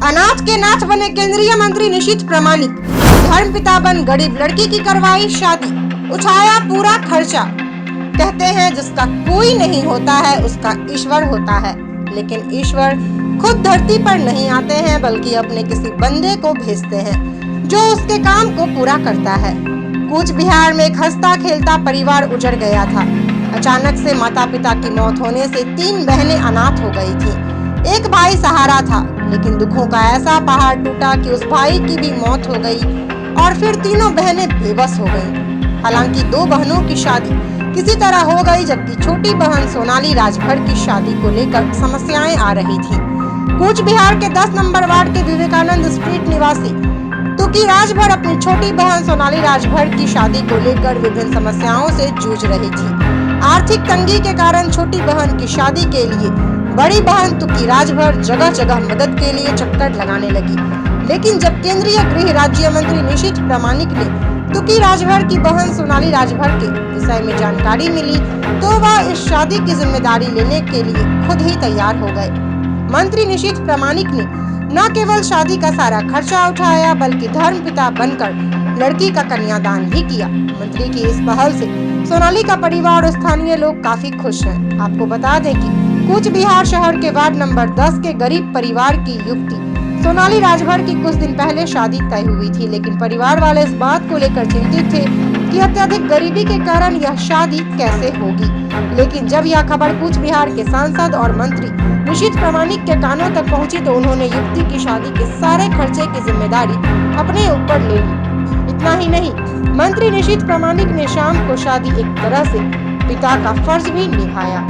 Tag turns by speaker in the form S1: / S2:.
S1: अनाथ के नाथ बने केंद्रीय मंत्री निशीथ प्रामाणिक, धर्मपिता बन गरीब लड़की की करवाई शादी, उठाया पूरा खर्चा। कहते हैं जिसका कोई नहीं होता है उसका ईश्वर होता है, लेकिन ईश्वर खुद धरती पर नहीं आते हैं बल्कि अपने किसी बंदे को भेजते हैं जो उसके काम को पूरा करता है। कूच बिहार में एक हंसता खेलता परिवार उजड़ गया था। अचानक से माता पिता की मौत होने से 3 बहनें अनाथ हो गई थी। एक भाई सहारा था, लेकिन दुखों का ऐसा पहाड़ टूटा कि उस भाई की भी मौत हो गई और फिर तीनों बहनें बेबस हो गईं। हालांकि 2 बहनों की शादी किसी तरह हो गई, जबकि छोटी बहन सोनाली राजभर की शादी को लेकर समस्याएं आ रही थी। कूच बिहार के 10 नंबर वार्ड के विवेकानंद स्ट्रीट निवासी तुकी राजभर अपनी छोटी बहन सोनाली राजभर की शादी को लेकर विभिन्न समस्याओं से जूझ रही थी। आर्थिक तंगी के कारण छोटी बहन की शादी के लिए बड़ी बहन तुकी राजभर जगह जगह मदद के लिए चक्कर लगाने लगी, लेकिन जब केंद्रीय गृह राज्य मंत्री निशीथ प्रामाणिक ने तुकी राजभर की बहन सोनाली राजभर के विषय में जानकारी मिली तो वह इस शादी की जिम्मेदारी लेने के लिए खुद ही तैयार हो गए। मंत्री निशीथ प्रामाणिक ने न केवल शादी का सारा खर्चा उठाया बल्कि धर्मपिता बनकर लड़की का कन्यादान भी किया। मंत्री की इस पहल से सोनाली का परिवार और स्थानीय लोग काफी खुश हैं। आपको बता दें कि कूच बिहार शहर के वार्ड नंबर 10 के गरीब परिवार की युवती सोनाली राजभर की कुछ दिन पहले शादी तय हुई थी, लेकिन परिवार वाले इस बात को लेकर चिंतित थे कि अत्यधिक गरीबी के कारण यह शादी कैसे होगी। लेकिन जब यह खबर कूच बिहार के सांसद और मंत्री निशीथ प्रामाणिक के कानों तक पहुंची तो उन्होंने युवती की शादी के सारे खर्चे की जिम्मेदारी अपने ऊपर ले ली। इतना ही नहीं, मंत्री निशीथ प्रामाणिक ने शाम को शादी एक तरह से पिता का फर्ज भी निभाया।